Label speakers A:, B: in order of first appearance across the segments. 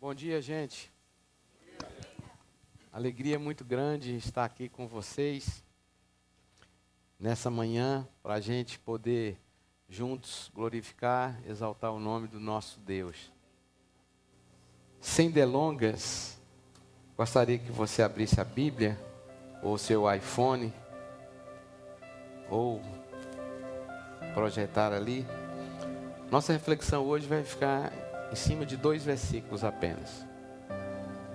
A: Bom dia, gente. Alegria muito grande estar aqui com vocês nessa manhã para a gente poder juntos glorificar, exaltar o nome do nosso Deus. Sem delongas, gostaria que você abrisse a Bíblia ou seu iPhone ou projetar ali. Nossa reflexão hoje vai ficar em cima de 2 versículos apenas.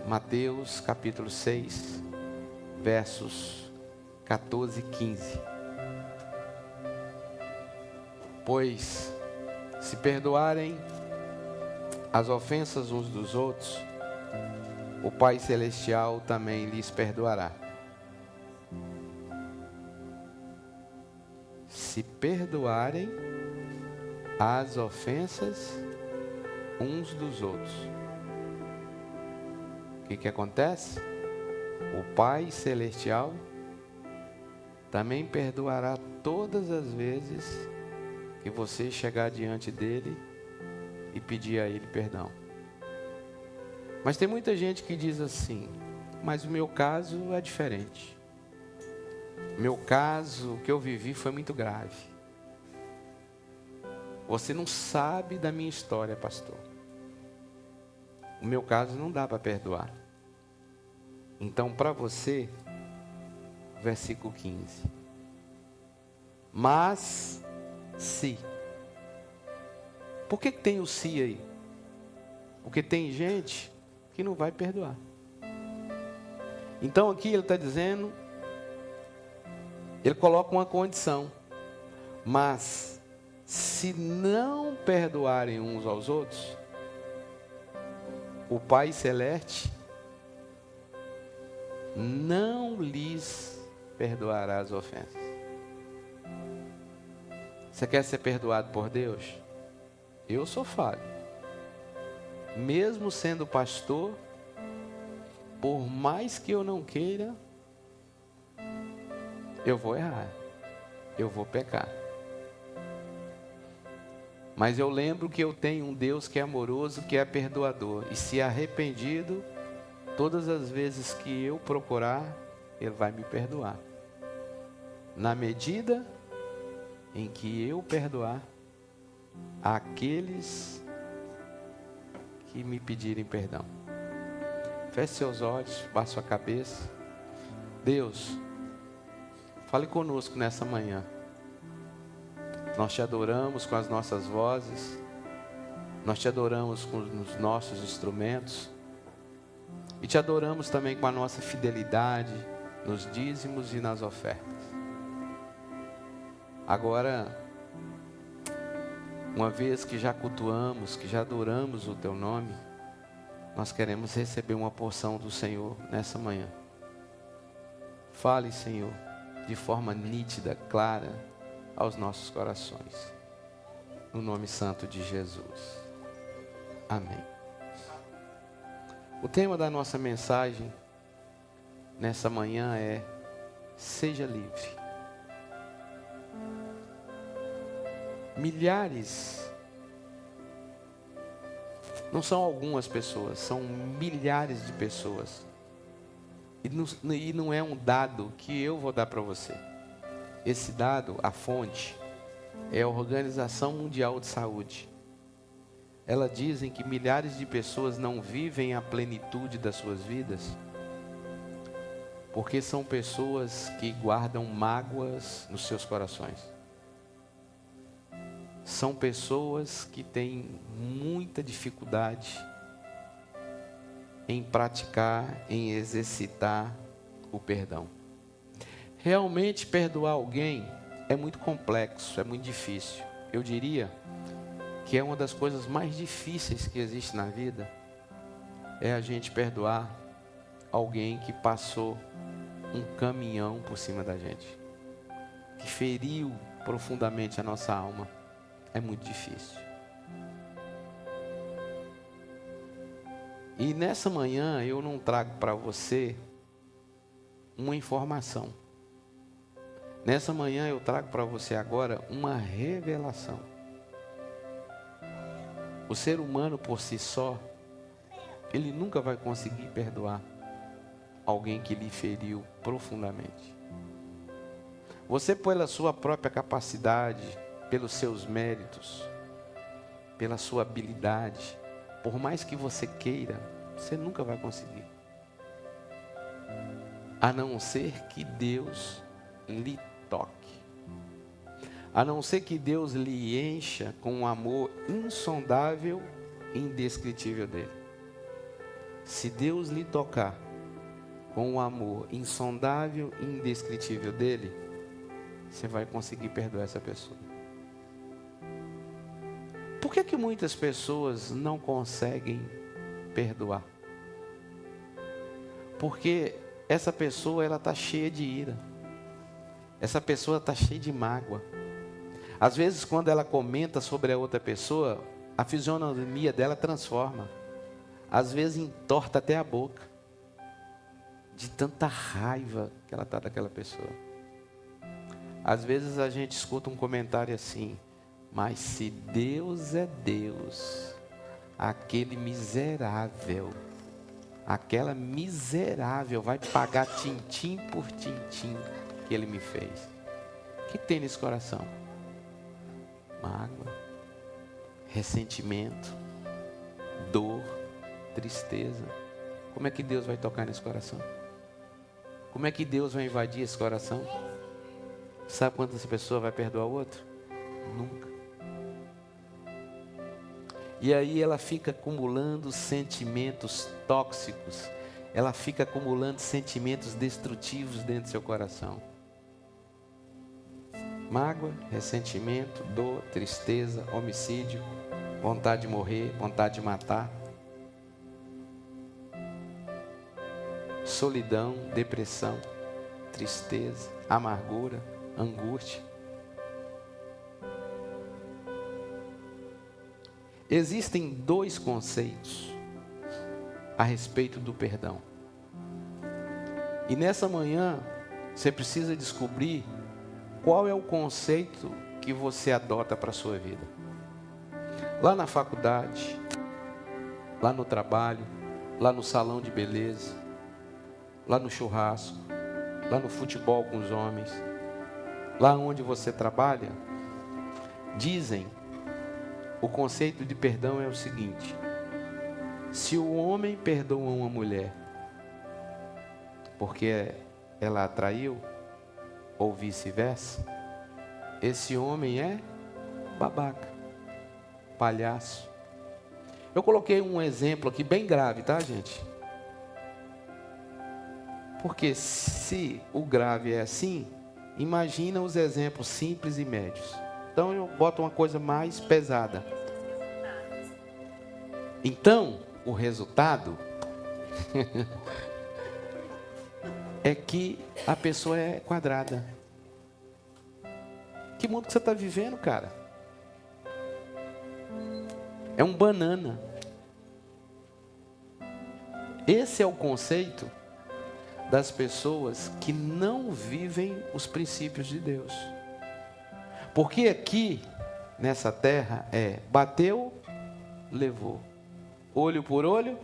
A: Mateus capítulo 6, versos 14 e 15. Pois, se perdoarem as ofensas uns dos outros, o Pai Celestial também lhes perdoará. Se perdoarem as ofensas uns dos outros. O que acontece? O Pai Celestial também perdoará todas as vezes que você chegar diante dele e pedir a ele perdão. Mas tem muita gente que diz assim: mas o meu caso é diferente. Meu caso, o que eu vivi foi muito grave. Você não sabe da minha história, pastor. O meu caso não dá para perdoar. Então, para você, versículo 15. Mas, se. Por que tem o se aí? Porque tem gente que não vai perdoar. Então, aqui ele está dizendo, ele coloca uma condição. Mas, se não perdoarem uns aos outros, o Pai Celeste não lhes perdoará as ofensas. Você quer ser perdoado por Deus? Eu sou falho. Mesmo sendo pastor, por mais que eu não queira, eu vou errar. Eu vou pecar. Mas eu lembro que eu tenho um Deus que é amoroso, que é perdoador. E se arrependido, todas as vezes que eu procurar, Ele vai me perdoar. Na medida em que eu perdoar aqueles que me pedirem perdão. Feche seus olhos, baixe sua cabeça. Deus, fale conosco nessa manhã. Nós te adoramos com as nossas vozes, nós te adoramos com os nossos instrumentos e te adoramos também com a nossa fidelidade nos dízimos e nas ofertas. Agora, uma vez que já cultuamos, que já adoramos o teu nome, nós queremos receber uma porção do Senhor nessa manhã. Fale, Senhor, de forma nítida, clara, aos nossos corações. No nome santo de Jesus. Amém. O tema da nossa mensagem nessa manhã é: seja livre. Milhares, não são algumas pessoas, são milhares de pessoas. E não é um dado que eu vou dar para você. Esse dado, a fonte, é a Organização Mundial de Saúde. Elas dizem que milhares de pessoas não vivem a plenitude das suas vidas porque são pessoas que guardam mágoas nos seus corações. São pessoas que têm muita dificuldade em praticar, em exercitar o perdão. Realmente perdoar alguém é muito complexo, é muito difícil. Eu diria que é uma das coisas mais difíceis que existe na vida, é a gente perdoar alguém que passou um caminhão por cima da gente, que feriu profundamente a nossa alma. É muito difícil. E nessa manhã eu não trago para você uma informação. Nessa manhã eu trago para você agora uma revelação. O ser humano por si só ele nunca vai conseguir perdoar alguém que lhe feriu profundamente. Você, pela sua própria capacidade, pelos seus méritos, pela sua habilidade, por mais que você queira, você nunca vai conseguir. A não ser que Deus lhe toque. A não ser que Deus lhe encha com um amor insondável e indescritível dele. Se Deus lhe tocar com o amor insondável e indescritível dele, você vai conseguir perdoar essa pessoa. Por que muitas pessoas não conseguem perdoar? Porque essa pessoa, ela está cheia de ira. Essa pessoa está cheia de mágoa. Às vezes, quando ela comenta sobre a outra pessoa, a fisionomia dela transforma. Às vezes, entorta até a boca. De tanta raiva que ela está daquela pessoa. Às vezes, a gente escuta um comentário assim: mas se Deus é Deus, aquele miserável, aquela miserável vai pagar tintim por tintim que ele me fez. O que tem nesse coração? Mágoa, ressentimento, dor, tristeza. Como é que Deus vai tocar nesse coração? Como é que Deus vai invadir esse coração? Sabe quando essa pessoa vai perdoar o outro? Nunca. E aí ela fica acumulando sentimentos tóxicos. Ela fica acumulando sentimentos destrutivos dentro do seu coração. Mágoa, ressentimento, dor, tristeza, homicídio, vontade de morrer, vontade de matar. Solidão, depressão, tristeza, amargura, angústia. Existem dois conceitos a respeito do perdão. E nessa manhã, você precisa descobrir qual é o conceito que você adota para a sua vida. Lá na faculdade, lá no trabalho, lá no salão de beleza, lá no churrasco, lá no futebol com os homens, lá onde você trabalha, dizem, o conceito de perdão é o seguinte: se o homem perdoa uma mulher porque ela a traiu, ou vice-versa, esse homem é babaca, palhaço. Eu coloquei um exemplo aqui bem grave, tá, gente? Porque se o grave é assim, imagina os exemplos simples e médios. Então eu boto uma coisa mais pesada. Então, o resultado é que a pessoa é quadrada. Que mundo que você está vivendo, cara? É um banana. Esse é o conceito das pessoas que não vivem os princípios de Deus. Porque aqui, nessa terra, bateu, levou. Olho por olho,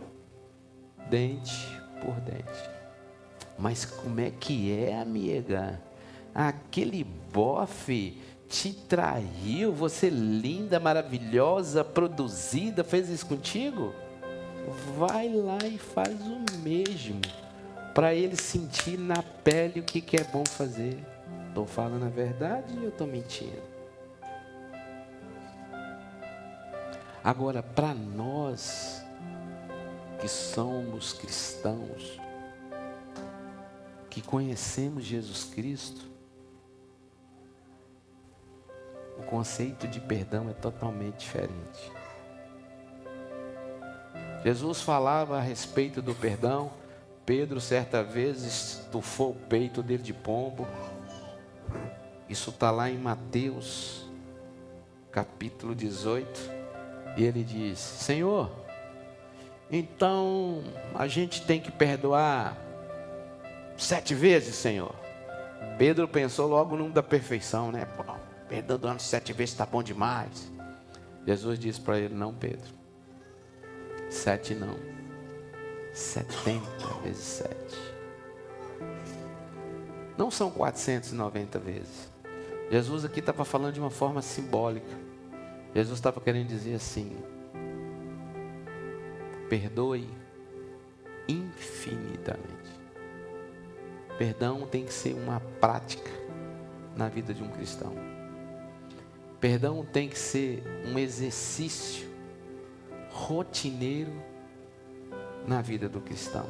A: dente por dente. Mas como é que é, amiga? Aquele bofe te traiu, você linda, maravilhosa, produzida, fez isso contigo? Vai lá e faz o mesmo, para ele sentir na pele o que é bom fazer. Estou falando a verdade ou eu estou mentindo? Agora, para nós que somos cristãos, que conhecemos Jesus Cristo, o conceito de perdão é totalmente diferente. Jesus falava a respeito do perdão. Pedro, certa vez, estufou o peito dele de pombo. Isso está lá em Mateus, capítulo 18. E ele diz: Senhor, então a gente tem que perdoar 7 vezes, Senhor? Pedro pensou logo no número da perfeição, né? Pô, perdoando 7 vezes está bom demais. Jesus disse para ele: não, Pedro, 7 não, 70 vezes 7. Não são 490 vezes. Jesus aqui estava falando de uma forma simbólica. Jesus estava querendo dizer assim: perdoe infinitamente. Perdão tem que ser uma prática na vida de um cristão. Perdão tem que ser um exercício rotineiro na vida do cristão.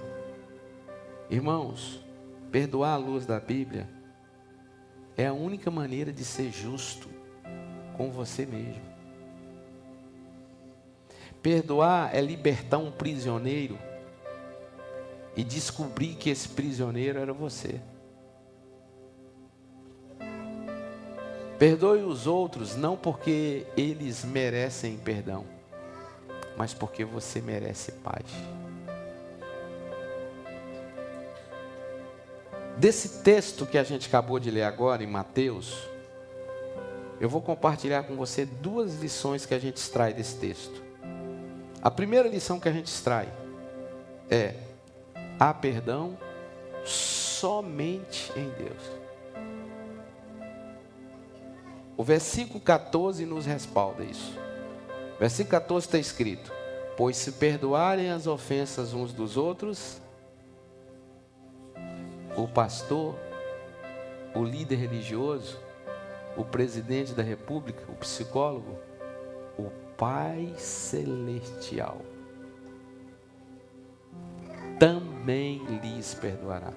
A: Irmãos, perdoar à luz da Bíblia é a única maneira de ser justo com você mesmo. Perdoar é libertar um prisioneiro e descobrir que esse prisioneiro era você. Perdoe os outros não porque eles merecem perdão, mas porque você merece paz. Desse texto que a gente acabou de ler agora em Mateus, eu vou compartilhar com você duas lições que a gente extrai desse texto. A primeira lição que a gente extrai é: há perdão somente em Deus. O versículo 14 nos respalda isso. Versículo 14 está escrito: pois se perdoarem as ofensas uns dos outros, o pastor, o líder religioso, o presidente da república, o psicólogo, o Pai Celestial também lhes perdoará.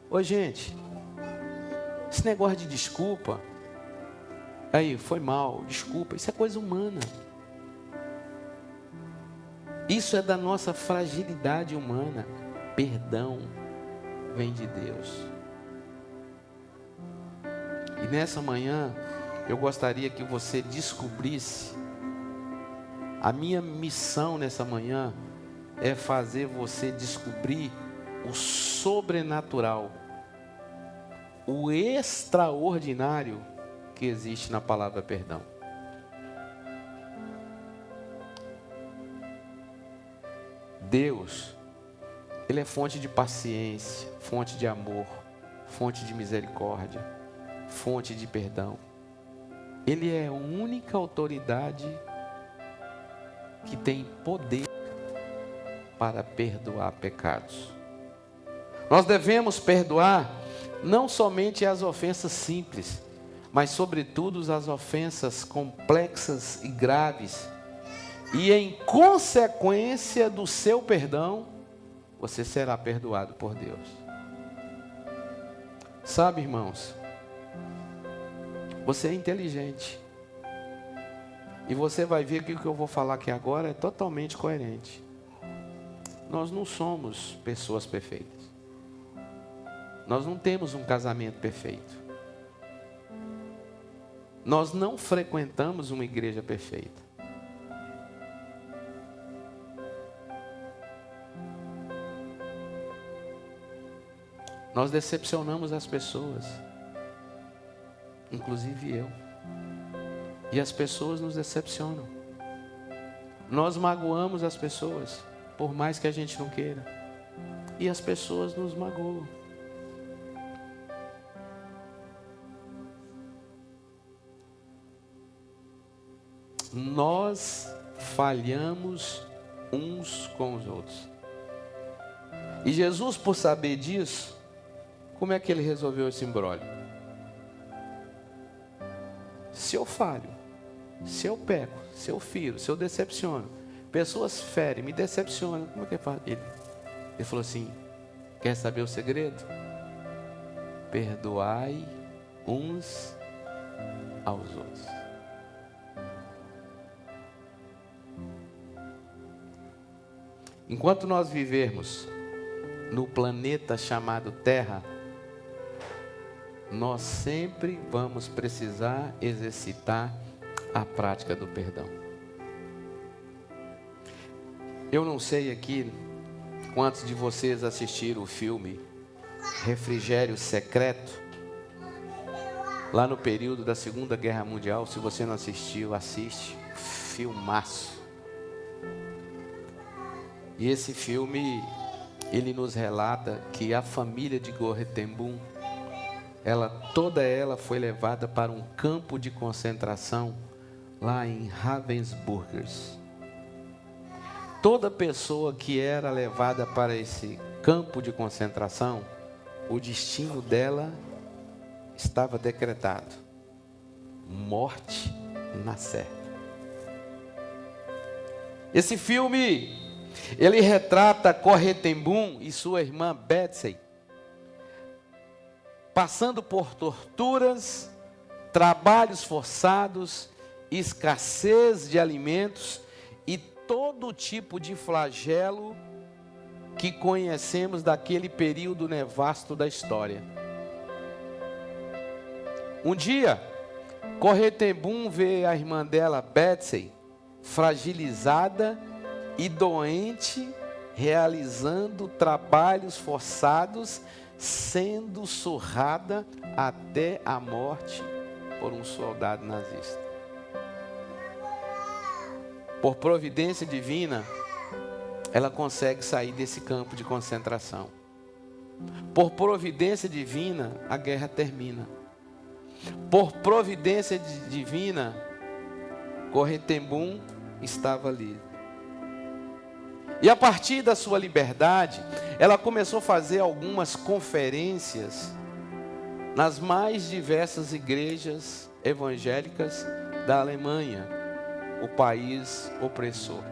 A: Ô gente, esse negócio de desculpa, aí, foi mal, desculpa, isso é coisa humana. Isso é da nossa fragilidade humana. Perdão vem de Deus. E nessa manhã, eu gostaria que você descobrisse, a minha missão nessa manhã é fazer você descobrir o sobrenatural, o extraordinário que existe na palavra perdão. Deus, Ele é fonte de paciência, fonte de amor, fonte de misericórdia, fonte de perdão. Ele é a única autoridade que tem poder para perdoar pecados. Nós devemos perdoar não somente as ofensas simples, mas sobretudo as ofensas complexas e graves. E em consequência do seu perdão, você será perdoado por Deus. Sabe, irmãos, você é inteligente. E você vai ver que o que eu vou falar aqui agora é totalmente coerente. Nós não somos pessoas perfeitas. Nós não temos um casamento perfeito. Nós não frequentamos uma igreja perfeita. Nós decepcionamos as pessoas, inclusive eu. E as pessoas nos decepcionam. Nós magoamos as pessoas, por mais que a gente não queira. E as pessoas nos magoam. Nós falhamos uns com os outros. E Jesus, por saber disso, como é que ele resolveu esse imbróglio? Se eu falho, se eu peco, se eu firo, se eu decepciono, pessoas ferem, me decepcionam, como é que ele faz? Ele falou assim: quer saber o segredo? Perdoai uns aos outros. Enquanto nós vivermos no planeta chamado Terra, nós sempre vamos precisar exercitar a prática do perdão. Eu não sei aqui quantos de vocês assistiram o filme Refrigério Secreto, lá no período da Segunda Guerra Mundial. Se você não assistiu, assiste. Filmaço. E esse filme ele nos relata que a família de Corrie ten Boom, toda ela foi levada para um campo de concentração lá em Ravensbrück. Toda pessoa que era levada para esse campo de concentração, o destino dela estava decretado: morte na certa. Esse filme, ele retrata Corrie ten Boom e sua irmã Betsy passando por torturas, trabalhos forçados, escassez de alimentos e todo tipo de flagelo que conhecemos daquele período nefasto da história. Um dia, Corrie ten Boom vê a irmã dela, Betsy, fragilizada e doente, realizando trabalhos forçados, sendo surrada até a morte por um soldado nazista. Por providência divina, ela consegue sair desse campo de concentração. Por providência divina, a guerra termina. Por providência divina, Corrie ten Boom estava livre. E a partir da sua liberdade, ela começou a fazer algumas conferências nas mais diversas igrejas evangélicas da Alemanha, o país opressor.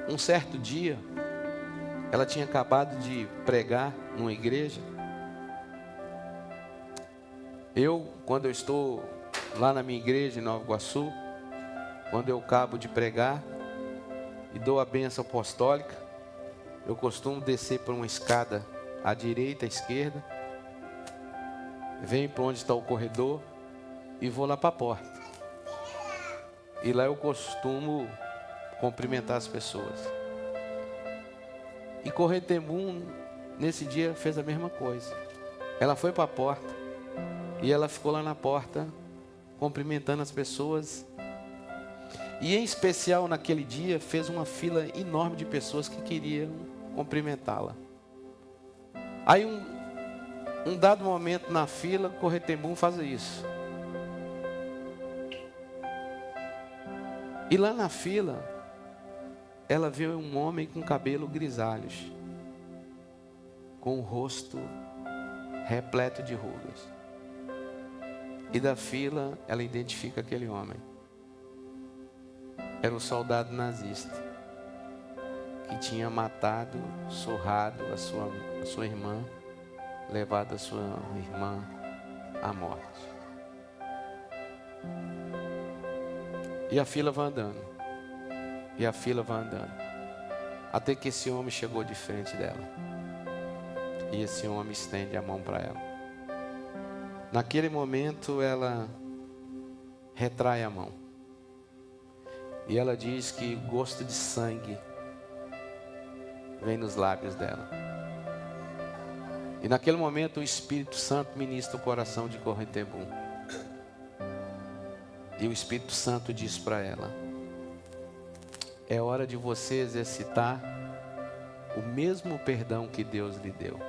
A: Um certo dia, ela tinha acabado de pregar numa igreja. Quando eu estou lá na minha igreja em Nova Iguaçu, quando eu acabo de pregar e dou a bênção apostólica, eu costumo descer por uma escada à direita, à esquerda, venho para onde está o corredor e vou lá para a porta. E lá eu costumo cumprimentar as pessoas. E Corrie ten Boom, nesse dia, fez a mesma coisa. Ela foi para a porta e ela ficou lá na porta, cumprimentando as pessoas. E em especial naquele dia fez uma fila enorme de pessoas que queriam cumprimentá-la. Aí um dado momento na fila, Corrie ten Boom faz isso. E lá na fila, ela vê um homem com cabelo grisalhos, com o rosto repleto de rugas. E da fila, ela identifica aquele homem. Era um soldado nazista que tinha matado, surrado a sua irmã, levado a sua irmã à morte. E a fila vai andando. E a fila vai andando. Até que esse homem chegou de frente dela. E esse homem estende a mão para ela. Naquele momento ela retrai a mão. E ela diz que gosto de sangue vem nos lábios dela. E naquele momento o Espírito Santo ministra o coração de Corrie ten Boom. E o Espírito Santo diz para ela: é hora de você exercitar o mesmo perdão que Deus lhe deu.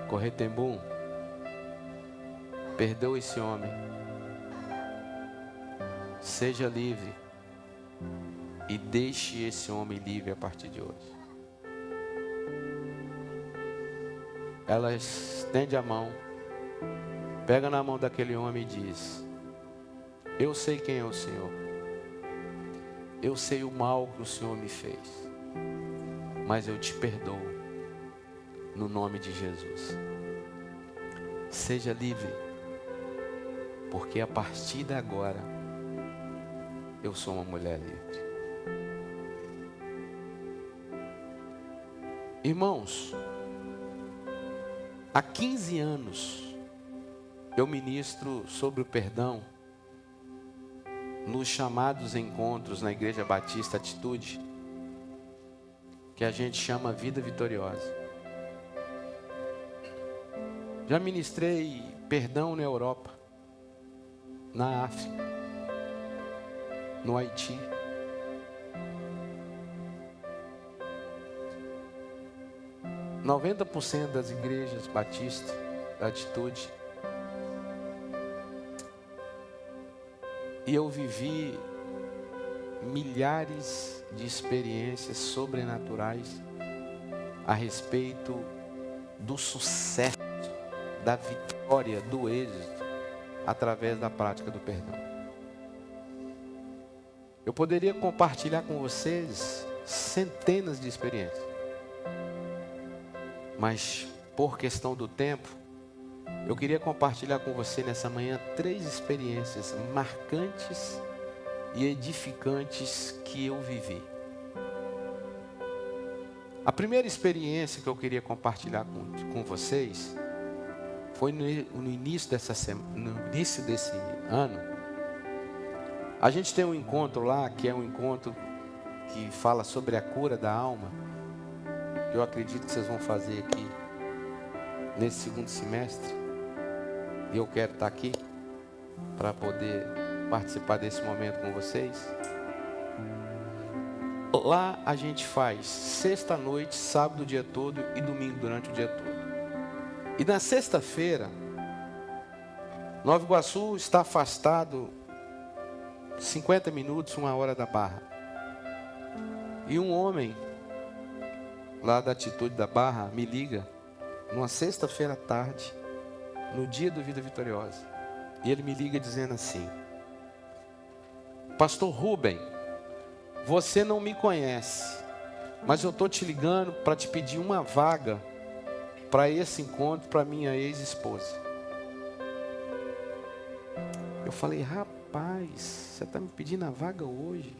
A: Corrie ten Boom, perdoa esse homem. Seja livre e deixe esse homem livre a partir de hoje. Ela estende a mão, pega na mão daquele homem e diz: eu sei quem é o Senhor. Eu sei o mal que o Senhor me fez, mas eu te perdoo no nome de Jesus. Seja livre, porque a partir de agora eu sou uma mulher livre. Irmãos, há 15 anos eu ministro sobre o perdão nos chamados encontros na Igreja Batista Atitude, que a gente chama Vida Vitoriosa. Já ministrei perdão na Europa, na África, no Haiti. 90% das igrejas batistas da Atitude. E eu vivi milhares de experiências sobrenaturais a respeito do sucesso, da vitória, do êxito, através da prática do perdão. Eu poderia compartilhar com vocês centenas de experiências, mas por questão do tempo, eu queria compartilhar com você nessa manhã 3 experiências marcantes e edificantes que eu vivi. A primeira experiência que eu queria compartilhar com vocês foi no início desse ano. A gente tem um encontro lá, que é um encontro que fala sobre a cura da alma. Eu acredito que vocês vão fazer aqui nesse segundo semestre. E eu quero estar aqui para poder participar desse momento com vocês. Lá a gente faz sexta noite, sábado o dia todo e domingo durante o dia todo. E na sexta-feira, Nova Iguaçu está afastado 50 minutos, 1 hora da Barra. E um homem lá da Atitude da Barra me liga numa sexta-feira à tarde, no dia do Vida Vitoriosa. E ele me liga dizendo assim: Pastor Rubem, você não me conhece, mas eu estou te ligando para te pedir uma vaga para esse encontro para minha ex-esposa. Eu falei: rapaz, você está me pedindo a vaga hoje?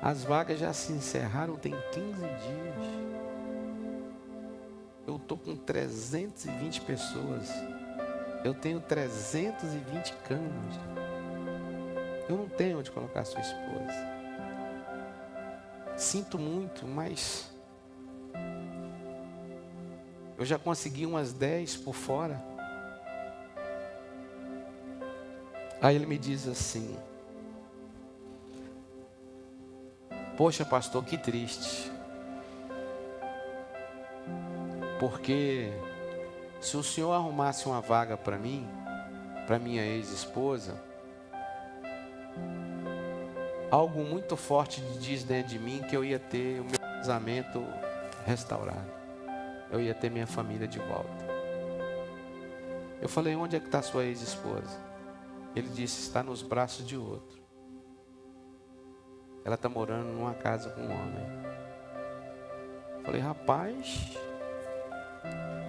A: As vagas já se encerraram tem 15 dias. Eu estou com 320 pessoas. Eu tenho 320 camas. Eu não tenho onde colocar a sua esposa. Sinto muito, mas eu já consegui umas 10 por fora. Aí ele me diz assim: poxa, pastor, que triste. Porque se o senhor arrumasse uma vaga para mim, para minha ex-esposa, algo muito forte diz dentro de mim que eu ia ter o meu casamento restaurado. Eu ia ter minha família de volta. Eu falei: onde é que está sua ex-esposa? Ele disse: está nos braços de outro. Ela está morando numa casa com um homem. Eu falei: rapaz,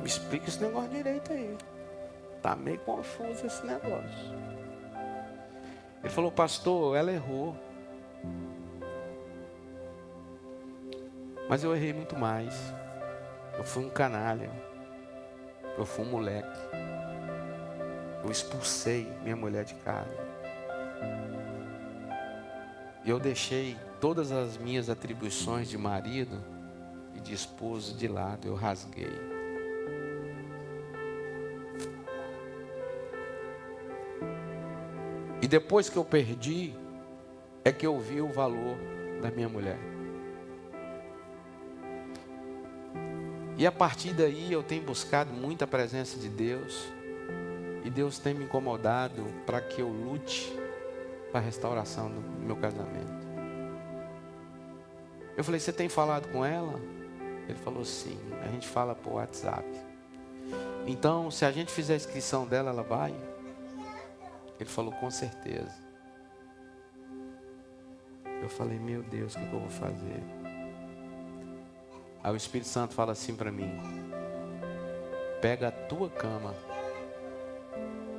A: me explica esse negócio direito aí. Está meio confuso esse negócio. Ele falou: pastor, ela errou. Mas eu errei muito mais. Eu fui um canalha. Eu fui um moleque. Eu expulsei minha mulher de casa. E eu deixei todas as minhas atribuições de marido e de esposo de lado. Eu rasguei. E depois que eu perdi, é que eu vi o valor da minha mulher. E a partir daí eu tenho buscado muita presença de Deus. E Deus tem me incomodado para que eu lute para a restauração do meu casamento. Eu falei: você tem falado com ela? Ele falou: sim, a gente fala por WhatsApp. Então, se a gente fizer a inscrição dela, ela vai? Ele falou: com certeza. Eu falei: meu Deus, o que eu vou fazer? Aí o Espírito Santo fala assim para mim: pega a tua cama,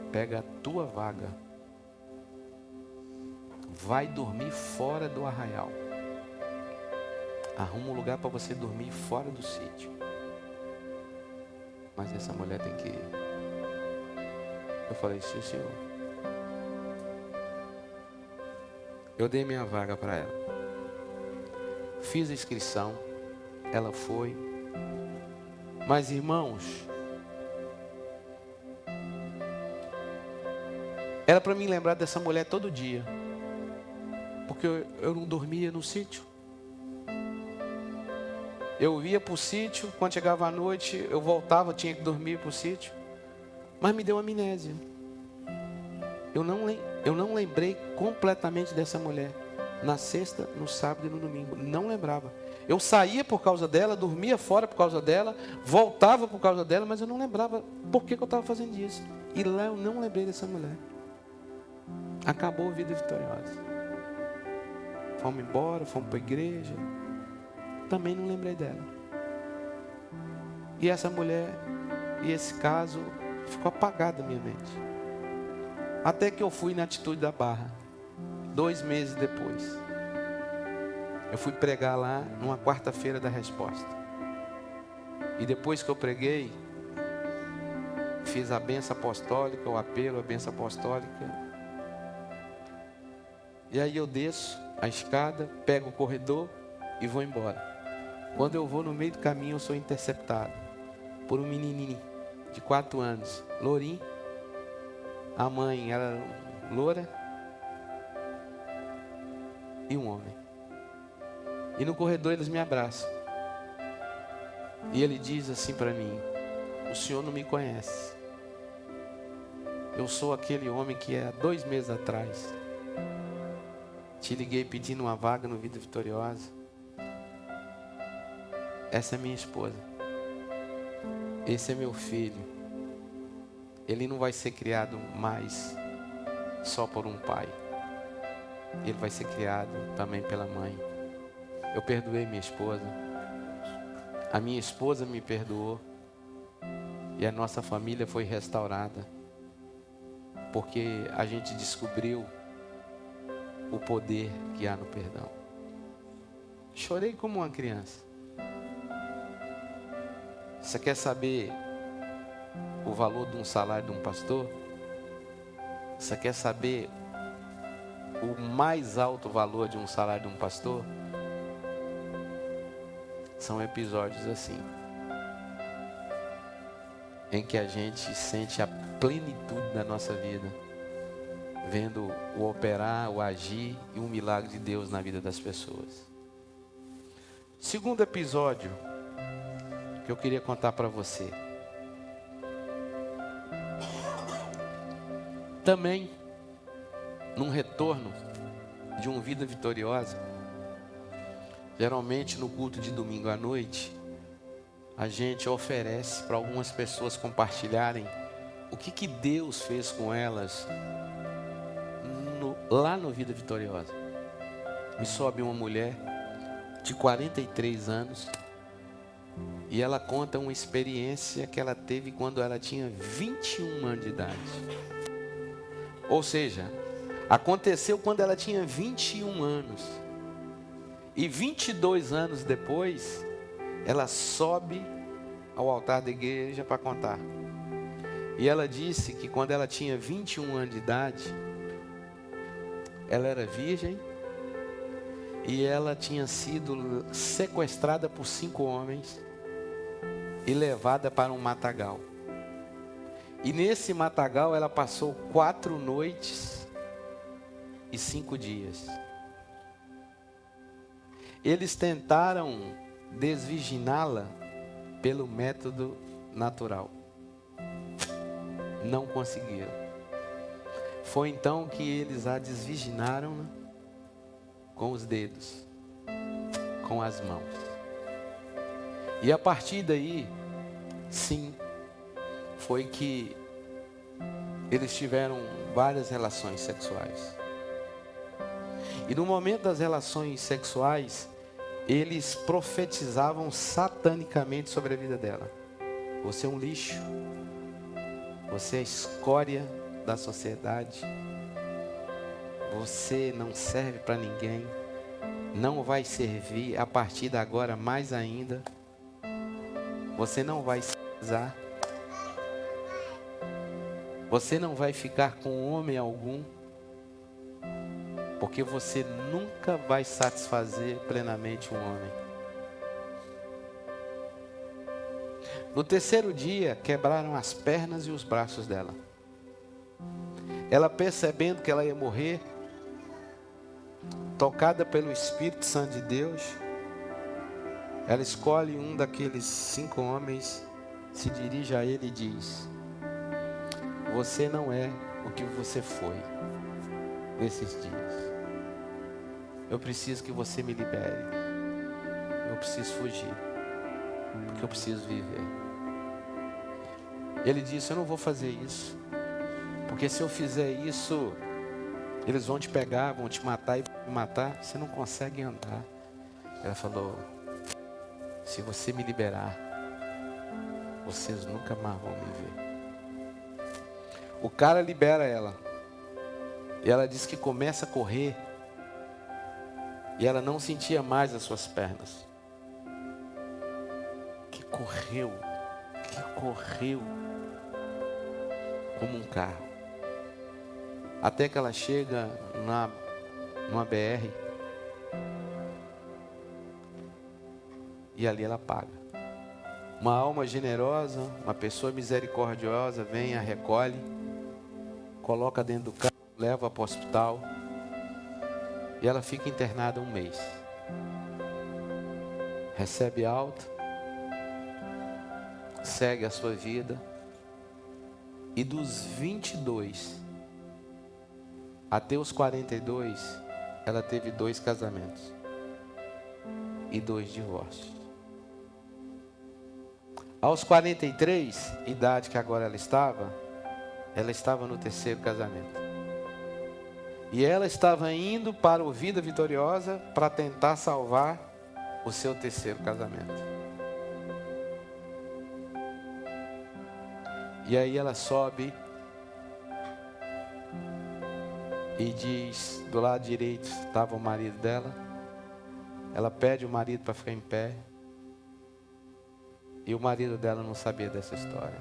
A: pega a tua vaga, vai dormir fora do arraial. Arruma um lugar para você dormir fora do sítio. Mas essa mulher tem que ir. Eu falei: sim, senhor. Eu dei minha vaga para ela. Fiz a inscrição. Ela foi. Mas, irmãos, era para mim lembrar dessa mulher todo dia. Porque eu não dormia no sítio. Eu ia para o sítio, quando chegava à noite, eu voltava, tinha que dormir para o sítio. Mas me deu amnésia. Eu não lembrei completamente dessa mulher. Na sexta, no sábado e no domingo. Não lembrava. Eu saía por causa dela, dormia fora por causa dela, voltava por causa dela, mas eu não lembrava por que eu estava fazendo isso. E lá eu não lembrei dessa mulher. Acabou a vida vitoriosa. Fomos embora, fomos para a igreja. Também não lembrei dela. E essa mulher, e esse caso, ficou apagado da minha mente. Até que eu fui na Atitude da Barra. 2 meses depois. Eu fui pregar lá numa quarta-feira da resposta. E depois que eu preguei, fiz a bênção apostólica, o apelo, a bênção apostólica. E aí eu desço a escada, pego o corredor e vou embora. Quando eu vou no meio do caminho, eu sou interceptado por um menininho de 4 anos, lourinho. A mãe era loura e um homem. E no corredor eles me abraçam. E ele diz assim para mim: o senhor não me conhece. Eu sou aquele homem que há 2 meses atrás te liguei pedindo uma vaga no Vida Vitoriosa. Essa é minha esposa. Esse é meu filho. Ele não vai ser criado mais só por um pai. Ele vai ser criado também pela mãe. Eu perdoei minha esposa. A minha esposa me perdoou. E a nossa família foi restaurada. Porque a gente descobriu o poder que há no perdão. Chorei como uma criança. Você quer saber o valor de um salário de um pastor? Você quer saber o mais alto valor de um salário de um pastor? São episódios assim, em que a gente sente a plenitude da nossa vida, vendo o operar, o agir e o milagre de Deus na vida das pessoas. Segundo episódio que eu queria contar para você. Também, num retorno de uma vida vitoriosa, geralmente no culto de domingo à noite, a gente oferece para algumas pessoas compartilharem o que Deus fez com elas lá no Vida Vitoriosa. Me sobe uma mulher de 43 anos e ela conta uma experiência que ela teve quando ela tinha 21 anos de idade. Ou seja, aconteceu quando ela tinha 21 anos. E 22 anos depois, ela sobe ao altar da igreja para contar. E ela disse que quando ela tinha 21 anos de idade, ela era virgem e ela tinha sido sequestrada por 5 homens e levada para um matagal. E nesse matagal ela passou 4 noites e 5 dias. Eles tentaram desvirginá-la pelo método natural. Não conseguiram. Foi então que eles a desvirginaram, né? Com os dedos, com as mãos. E a partir daí, sim, foi que eles tiveram várias relações sexuais. E no momento das relações sexuais, eles profetizavam satanicamente sobre a vida dela. Você é um lixo. Você é a escória da sociedade. Você não serve para ninguém. Não vai servir a partir de agora mais ainda. Você não vai se casar. Você não vai ficar com homem algum. Porque você nunca vai satisfazer plenamente um homem. No terceiro dia, quebraram as pernas e os braços dela. Ela, percebendo que ela ia morrer, tocada pelo Espírito Santo de Deus, ela escolhe um daqueles 5 homens, se dirige a ele e diz: você não é o que você foi nesses dias. Eu preciso que você me libere. Eu preciso fugir, porque eu preciso viver. Ele disse: eu não vou fazer isso, porque se eu fizer isso, eles vão te pegar, vão te matar e me matar. Você não consegue andar. Ela falou: se você me liberar, vocês nunca mais vão me ver. O cara libera ela. E ela diz que começa a correr. E ela não sentia mais as suas pernas. Que correu como um carro. Até que ela chega numa BR. E ali ela paga. Uma alma generosa, uma pessoa misericordiosa vem, a recolhe, coloca dentro do carro, leva para o hospital. E ela fica internada 1 mês. Recebe alta, segue a sua vida. E dos 22 até os 42, ela teve 2 casamentos e 2 divórcios. Aos 43, idade que agora ela estava no 3º casamento. E ela estava indo para o Vida Vitoriosa para tentar salvar o seu 3º casamento. E aí ela sobe e diz, do lado direito estava o marido dela. Ela pede o marido para ficar em pé. E o marido dela não sabia dessa história.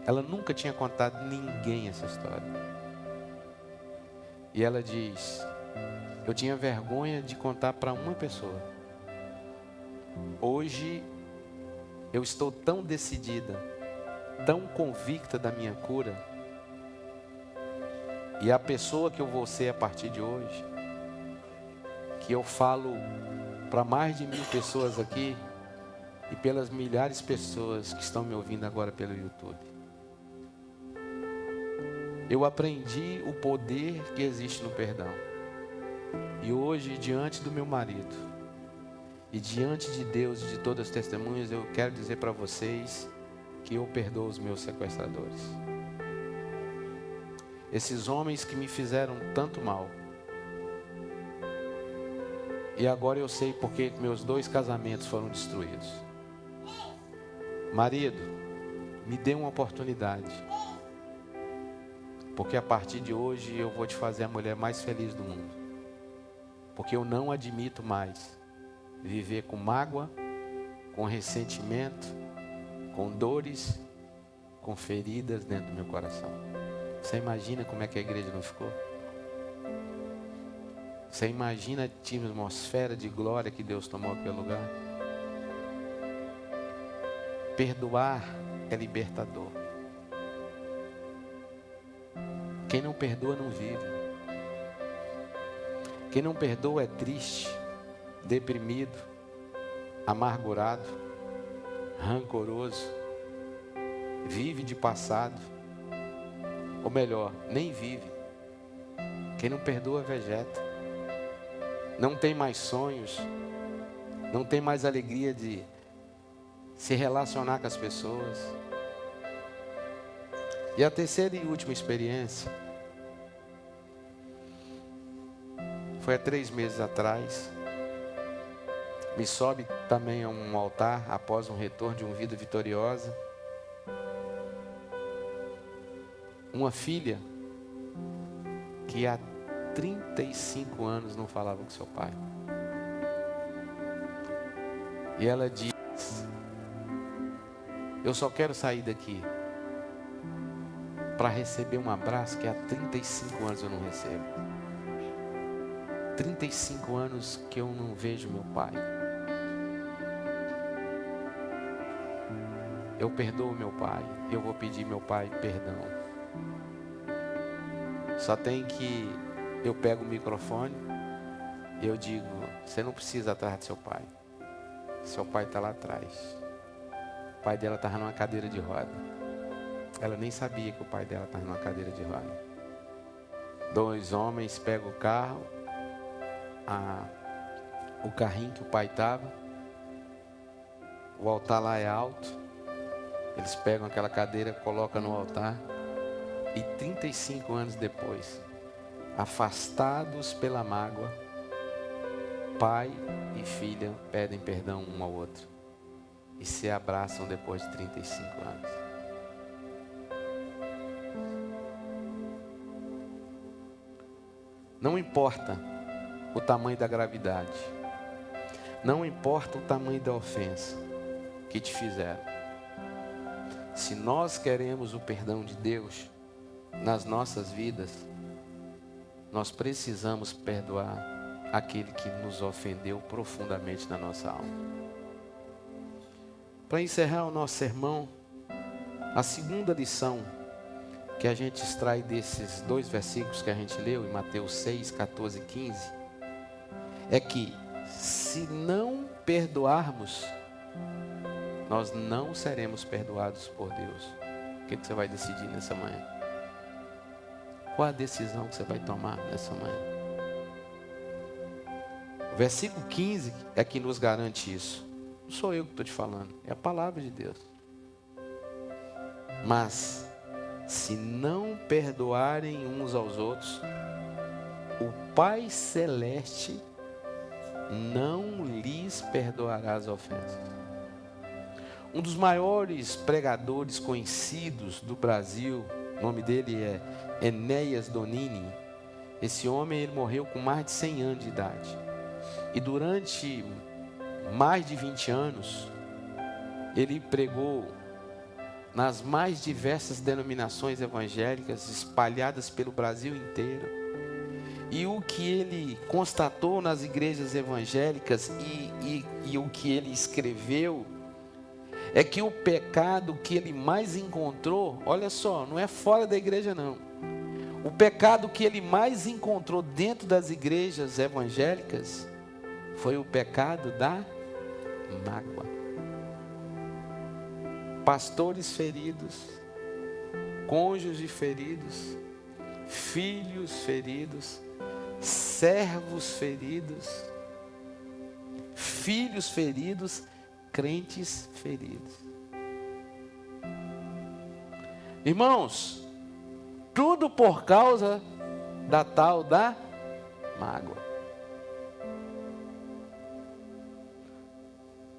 A: Ela nunca tinha contado a ninguém essa história. E ela diz: eu tinha vergonha de contar para uma pessoa. Hoje eu estou tão decidida, tão convicta da minha cura. E a pessoa que eu vou ser a partir de hoje, que eu falo para mais de 1000 pessoas aqui e pelas milhares de pessoas que estão me ouvindo agora pelo YouTube. Eu aprendi o poder que existe no perdão. E hoje, diante do meu marido e diante de Deus e de todas as testemunhas, eu quero dizer para vocês que eu perdoo os meus sequestradores. Esses homens que me fizeram tanto mal. E agora eu sei porque meus 2 casamentos foram destruídos. Marido, me dê uma oportunidade. Porque a partir de hoje eu vou te fazer a mulher mais feliz do mundo. Porque eu não admito mais viver com mágoa, com ressentimento, com dores, com feridas dentro do meu coração. Você imagina como é que a igreja não ficou? Você imagina a atmosfera de glória que Deus tomou aquele lugar? Perdoar é libertador. Quem não perdoa não vive. Quem não perdoa é triste, deprimido, amargurado, rancoroso, vive de passado, ou melhor, nem vive. Quem não perdoa vegeta, não tem mais sonhos, não tem mais alegria de se relacionar com as pessoas. E a terceira e última experiência foi há 3 meses atrás. Me sobe também a um altar após um retorno de uma vida vitoriosa. Uma filha que há 35 anos não falava com seu pai. E ela diz: eu só quero sair daqui para receber um abraço que há 35 anos eu não recebo. 35 anos que eu não vejo meu pai. Eu perdoo meu pai, eu vou pedir meu pai perdão. Só tem que eu pego o microfone E eu digo, você não precisa ir atrás do seu pai. Seu pai está lá atrás. O pai dela estava numa cadeira de roda. Ela nem sabia que o pai dela estava numa cadeira de roda. 2 homens pegam o carro, o carrinho que o pai estava. O altar lá é alto. Eles pegam aquela cadeira, colocam no altar. E 35 anos depois, afastados pela mágoa, pai e filha pedem perdão um ao outro. E se abraçam depois de 35 anos. Não importa o tamanho da gravidade. Não importa o tamanho da ofensa que te fizeram. Se nós queremos o perdão de Deus nas nossas vidas, nós precisamos perdoar aquele que nos ofendeu profundamente na nossa alma. Para encerrar o nosso sermão, a segunda lição que a gente extrai desses 2 versículos que a gente leu, em Mateus 6, 14 e 15, é que se não perdoarmos, nós não seremos perdoados por Deus. O que você vai decidir nessa manhã? Qual a decisão que você vai tomar nessa manhã? O versículo 15 é que nos garante isso. Não sou eu que estou te falando, é a palavra de Deus. Mas, se não perdoarem uns aos outros, o Pai Celeste não lhes perdoará as ofensas. Um dos maiores pregadores conhecidos do Brasil, o nome dele é Enéas Donini. Esse homem, ele morreu com mais de 100 anos de idade. E durante mais de 20 anos, ele pregou nas mais diversas denominações evangélicas espalhadas pelo Brasil inteiro. E o que ele constatou nas igrejas evangélicas e o que ele escreveu é que o pecado que ele mais encontrou, olha só, não é fora da igreja não. O pecado que ele mais encontrou dentro das igrejas evangélicas foi o pecado da mágoa. Pastores feridos, cônjuges feridos, filhos feridos, servos feridos, filhos feridos, crentes feridos. Irmãos, tudo por causa da tal da mágoa.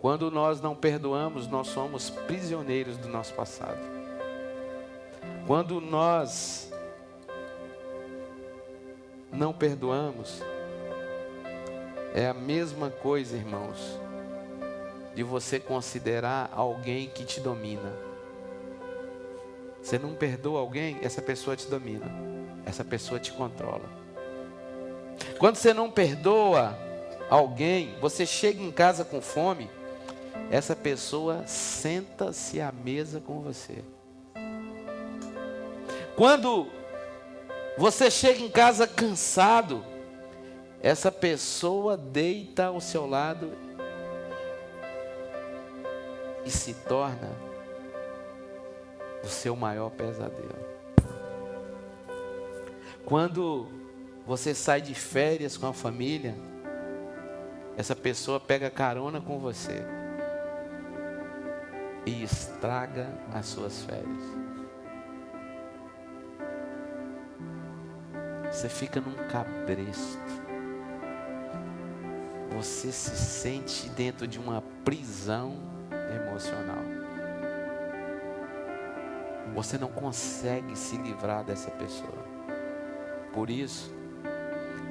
A: Quando nós não perdoamos, nós somos prisioneiros do nosso passado. Quando nós não perdoamos, é a mesma coisa, irmãos, de você considerar alguém que te domina. Você não perdoa alguém, essa pessoa te domina, essa pessoa te controla. Quando você não perdoa alguém, você chega em casa com fome, essa pessoa senta-se à mesa com você. Quando você chega em casa cansado, essa pessoa deita ao seu lado e se torna o seu maior pesadelo. Quando você sai de férias com a família, essa pessoa pega carona com você e estraga as suas férias. Você fica num cabresto. Você se sente dentro de uma prisão emocional. Você não consegue se livrar dessa pessoa. Por isso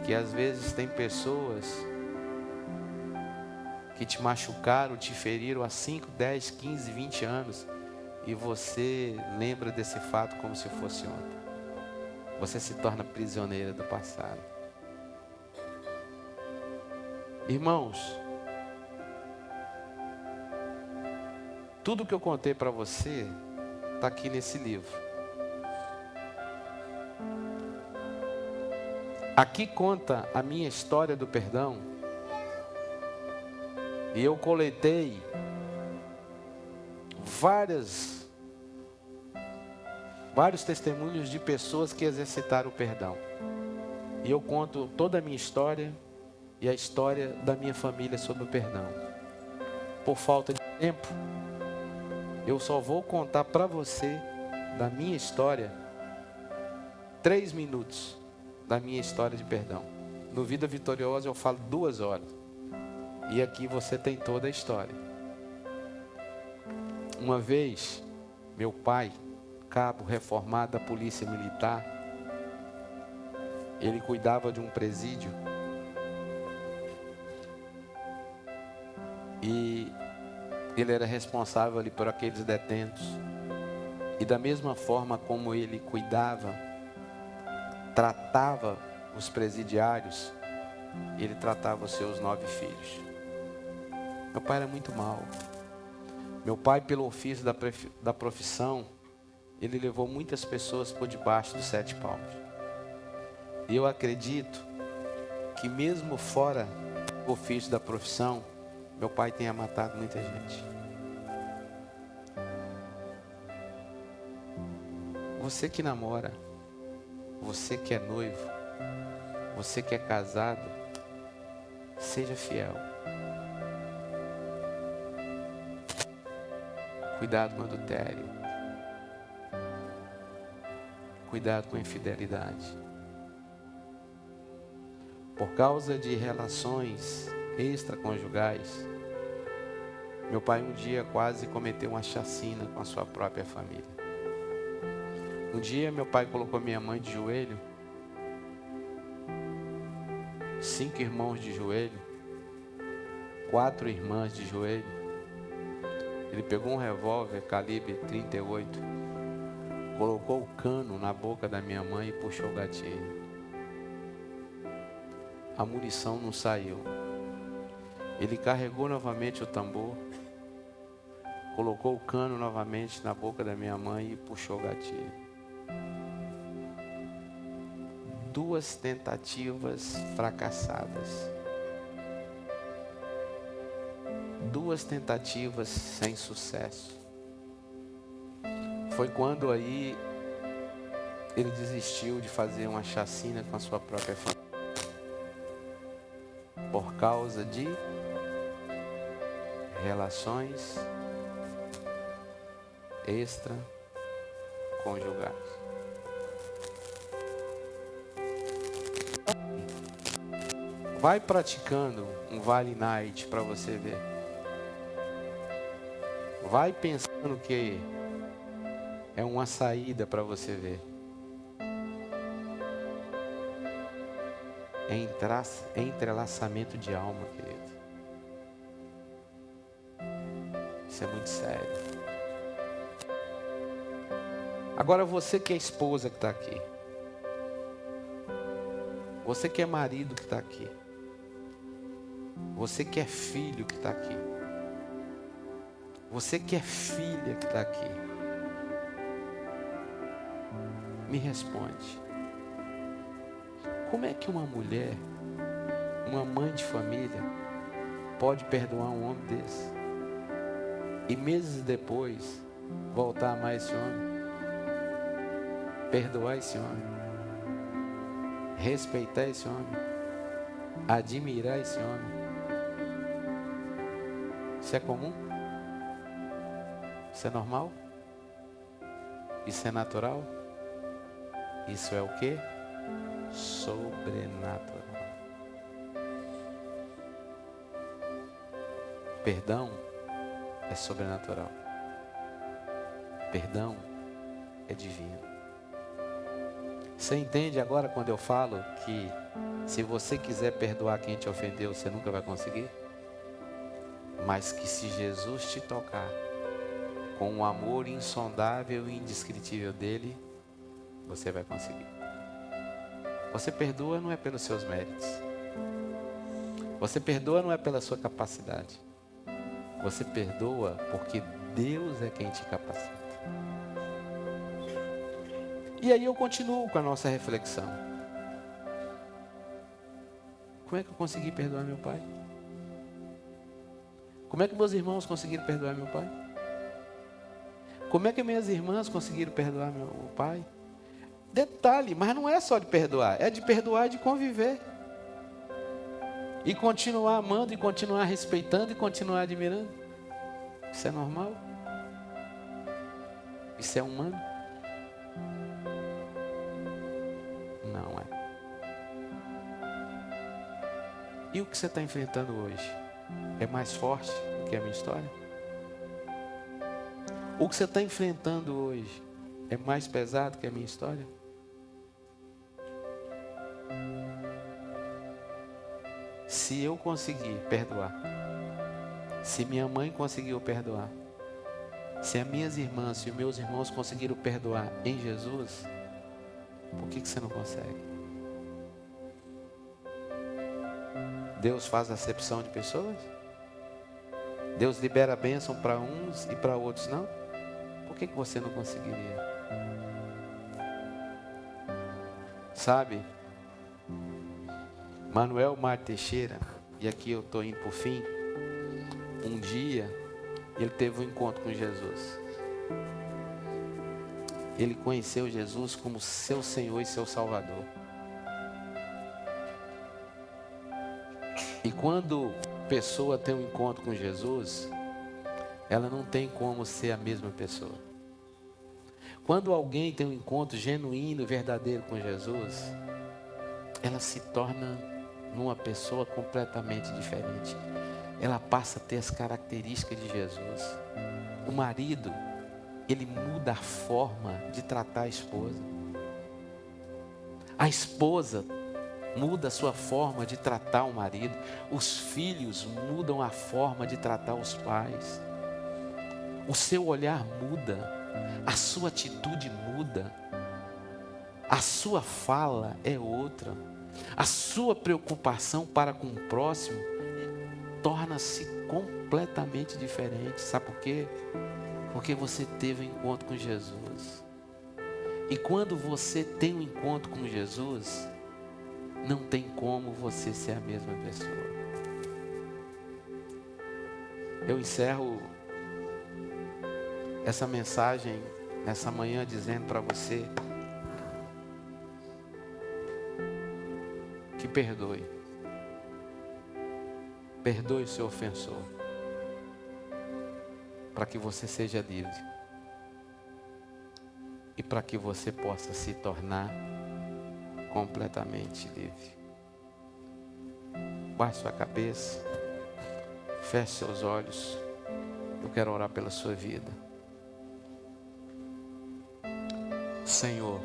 A: que às vezes tem pessoas que te machucaram, te feriram há 5, 10, 15, 20 anos e você lembra desse fato como se fosse ontem. Você se torna prisioneira do passado. Irmãos, tudo que eu contei para você está aqui nesse livro. Aqui conta a minha história do perdão. E eu coletei vários testemunhos de pessoas que exercitaram o perdão. E eu conto toda a minha história e a história da minha família sobre o perdão. Por falta de tempo, eu só vou contar para você da minha história 3 minutos da minha história de perdão. No Vida Vitoriosa eu falo 2 horas. E aqui você tem toda a história. Uma vez, meu pai, cabo reformado da Polícia Militar, ele cuidava de um presídio. E ele era responsável ali por aqueles detentos. E da mesma forma como ele cuidava, tratava os presidiários, ele tratava os seus 9 filhos. Meu pai era muito mau. Meu pai, pelo ofício da profissão, ele levou muitas pessoas por debaixo dos 7 palmos. E eu acredito que mesmo fora do ofício da profissão, meu pai tenha matado muita gente. Você que namora, você que é noivo, você que é casado, seja fiel. Cuidado com o adultério. Cuidado com a infidelidade. Por causa de relações extraconjugais, meu pai um dia quase cometeu uma chacina com a sua própria família. Um dia meu pai colocou minha mãe de joelho, 5 irmãos de joelho, 4 irmãs de joelho. Ele pegou um revólver calibre 38, colocou o cano na boca da minha mãe e puxou o gatilho. A munição não saiu. Ele carregou novamente o tambor, colocou o cano novamente na boca da minha mãe e puxou o gatilho. 2 tentativas fracassadas. 2 tentativas sem sucesso. Foi quando aí ele desistiu de fazer uma chacina com a sua própria família. Por causa de relações extraconjugais. Vai praticando um Vale Night para você ver. Vai pensando que é uma saída para você ver. É entrelaçamento de alma, querido. Isso é muito sério. Agora você que é esposa que está aqui. Você que é marido que está aqui. Você que é filho que está aqui. Você que é filha que está aqui. Me responde. Como é que uma mulher, uma mãe de família, pode perdoar um homem desse? E meses depois, voltar a amar esse homem? Perdoar esse homem? Respeitar esse homem? Admirar esse homem? Isso é comum? Isso é normal? Isso é natural? Isso é o quê? Sobrenatural. Perdão é sobrenatural. Perdão é divino. Você entende agora quando eu falo que se você quiser perdoar quem te ofendeu, você nunca vai conseguir? Mas que se Jesus te tocar com o amor insondável e indescritível dele, você vai conseguir. Você perdoa não é pelos seus méritos. Você perdoa não é pela sua capacidade. Você perdoa porque Deus é quem te capacita. E aí eu continuo com a nossa reflexão. Como é que eu consegui perdoar meu pai? Como é que meus irmãos conseguiram perdoar meu pai? Como é que minhas irmãs conseguiram perdoar meu pai? Detalhe, mas não é só de perdoar, é de perdoar e de conviver. E continuar amando, e continuar respeitando, e continuar admirando. Isso é normal? Isso é humano? Não é. E o que você está enfrentando hoje? É mais forte do que a minha história? O que você está enfrentando hoje é mais pesado que a minha história? Se eu conseguir perdoar, se minha mãe conseguiu perdoar, se as minhas irmãs e os meus irmãos conseguiram perdoar em Jesus, por que você não consegue? Deus faz acepção de pessoas? Deus libera a bênção para uns e para outros não? Por que você não conseguiria? Sabe? Manuel Mar Teixeira, e aqui eu estou indo por fim, um dia ele teve um encontro com Jesus. Ele conheceu Jesus como seu Senhor e seu Salvador. E quando a pessoa tem um encontro com Jesus, ela não tem como ser a mesma pessoa. Quando alguém tem um encontro genuíno e verdadeiro com Jesus, ela se torna uma pessoa completamente diferente. Ela passa a ter as características de Jesus. O marido, ele muda a forma de tratar a esposa. A esposa muda a sua forma de tratar o marido. Os filhos mudam a forma de tratar os pais. O seu olhar muda. A sua atitude muda. A sua fala é outra. A sua preocupação para com o próximo torna-se completamente diferente. Sabe por quê? Porque você teve um encontro com Jesus. E quando você tem um encontro com Jesus, não tem como você ser a mesma pessoa. Eu encerro essa mensagem nessa manhã dizendo para você que perdoe. Perdoe o seu ofensor, para que você seja livre e para que você possa se tornar completamente livre. Baixe sua cabeça, feche seus olhos. Eu quero orar pela sua vida. Senhor,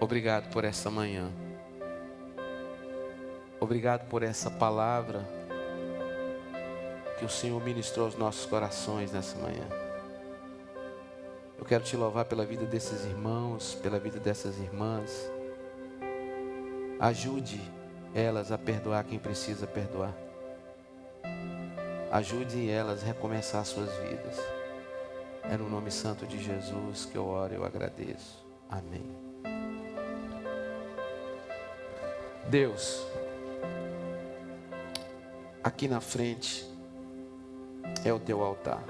A: obrigado por essa manhã. Obrigado por essa palavra que o Senhor ministrou aos nossos corações nessa manhã. Eu quero te louvar pela vida desses irmãos, pela vida dessas irmãs. Ajude elas a perdoar quem precisa perdoar. Ajude elas a recomeçar suas vidas. É no nome santo de Jesus que eu oro e eu agradeço. Amém. Deus, aqui na frente é o teu altar.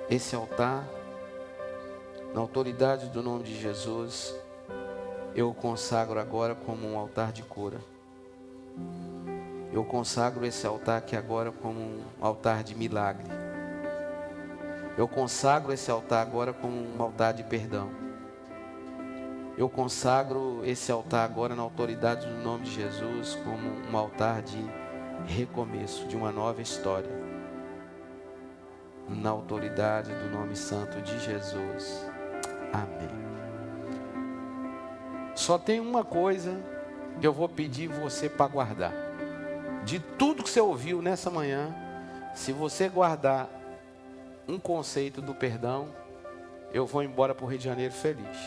A: Esse altar, na autoridade do nome de Jesus, eu o consagro agora como um altar de cura. Eu consagro esse altar aqui agora como um altar de milagre. Eu consagro esse altar agora como um altar de perdão. Eu consagro esse altar agora na autoridade do nome de Jesus como um altar de recomeço, de uma nova história. Na autoridade do nome santo de Jesus. Amém. Só tem uma coisa que eu vou pedir você para guardar. De tudo que você ouviu nessa manhã, se você guardar um conceito do perdão, eu vou embora para o Rio de Janeiro feliz.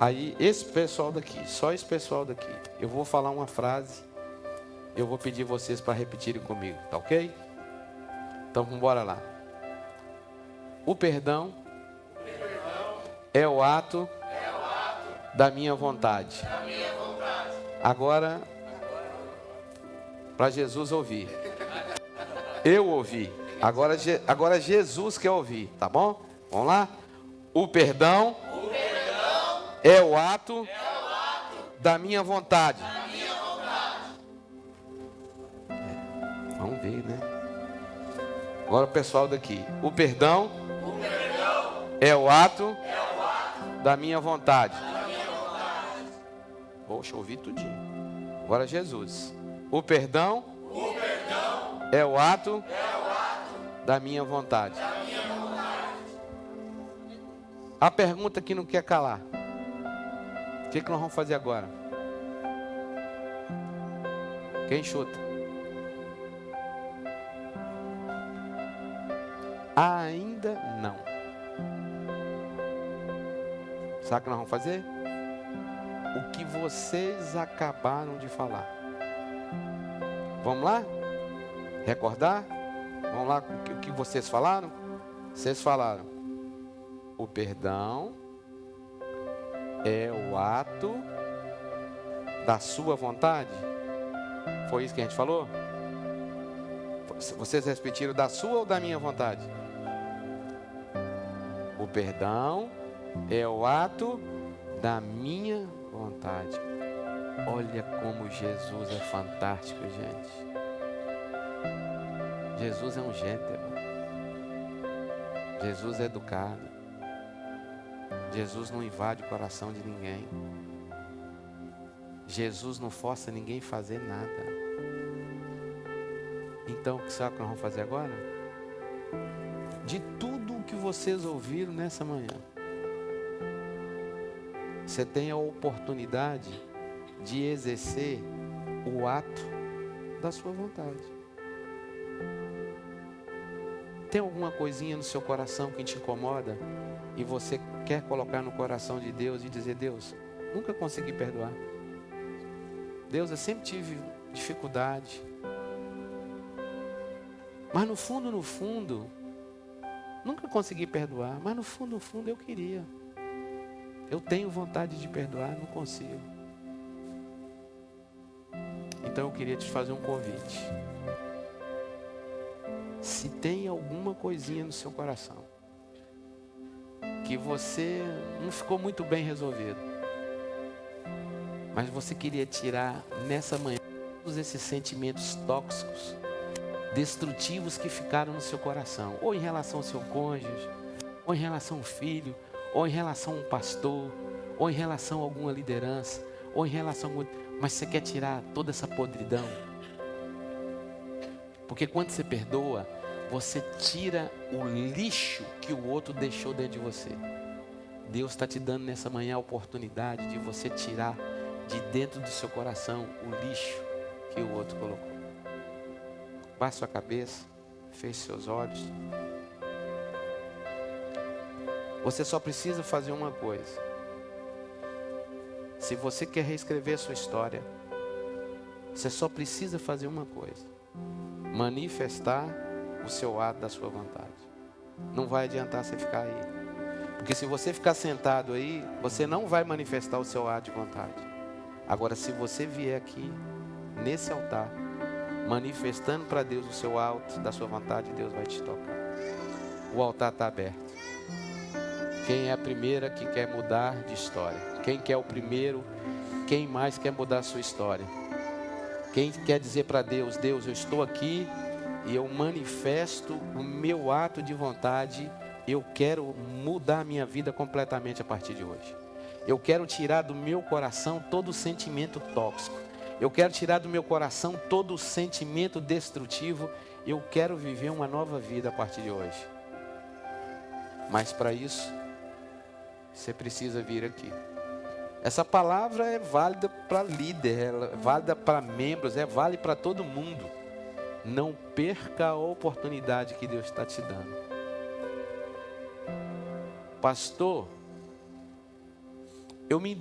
A: Aí esse pessoal daqui, só esse pessoal daqui, eu vou falar uma frase, eu vou pedir vocês para repetirem comigo, tá ok? Então vamos embora lá. O perdão é o ato da minha vontade. Agora, para Jesus ouvir. Eu ouvi. Agora Jesus quer ouvir, tá bom? Vamos lá? O perdão é o ato da minha vontade. Vamos ver, né? Agora o pessoal daqui. O perdão é o ato da minha vontade. Poxa, ouvi tudinho. Agora Jesus. O perdão é o ato da minha vontade. A pergunta que não quer calar. O que nós vamos fazer agora? Quem chuta? Ainda não. Sabe o que nós vamos fazer? O que vocês acabaram de falar. Vamos lá? Recordar? Vamos lá o que vocês falaram? Vocês falaram: o perdão é o ato da sua vontade. Foi isso que a gente falou? Vocês repetiram da sua ou da minha vontade? O perdão é o ato da minha vontade. Olha como Jesus é fantástico, gente. Jesus é um gentleman. Jesus é educado. Jesus não invade o coração de ninguém. Jesus não força ninguém a fazer nada. Então, o que sabe que nós vamos fazer agora? De tudo o que vocês ouviram nessa manhã, você tem a oportunidade de exercer o ato da sua vontade. Tem alguma coisinha no seu coração que te incomoda e você quer colocar no coração de Deus e dizer: Deus, nunca consegui perdoar. Deus, eu sempre tive dificuldade. Mas no fundo, nunca consegui perdoar. Mas no fundo, eu queria. Eu tenho vontade de perdoar, não consigo. Então eu queria te fazer um convite. Se tem alguma coisinha no seu coração que você não ficou muito bem resolvido, mas você queria tirar nessa manhã todos esses sentimentos tóxicos, destrutivos que ficaram no seu coração, ou em relação ao seu cônjuge, ou em relação ao filho, ou em relação a um pastor, ou em relação a alguma liderança, ou em relação a... Mas você quer tirar toda essa podridão. Porque quando você perdoa, você tira o lixo que o outro deixou dentro de você. Deus está te dando nessa manhã a oportunidade de você tirar de dentro do seu coração o lixo que o outro colocou. Baixe sua cabeça, feche seus olhos. Você só precisa fazer uma coisa. Se você quer reescrever a sua história, você só precisa fazer uma coisa: manifestar o seu ato da sua vontade. Não vai adiantar você ficar aí, porque se você ficar sentado aí, você não vai manifestar o seu ato de vontade. Agora, se você vier aqui, nesse altar, manifestando para Deus o seu ato da sua vontade, Deus vai te tocar. O altar está aberto. Quem é a primeira que quer mudar de história? Quem quer o primeiro? Quem mais quer mudar a sua história? Quem quer dizer para Deus: Deus, eu estou aqui e eu manifesto o meu ato de vontade. Eu quero mudar a minha vida completamente a partir de hoje. Eu quero tirar do meu coração todo o sentimento tóxico. Eu quero tirar do meu coração todo o sentimento destrutivo. Eu quero viver uma nova vida a partir de hoje. Mas para isso, você precisa vir aqui. Essa palavra é válida para líder, é válida para membros, é válida para todo mundo. Não perca a oportunidade que Deus está te dando. Pastor, eu me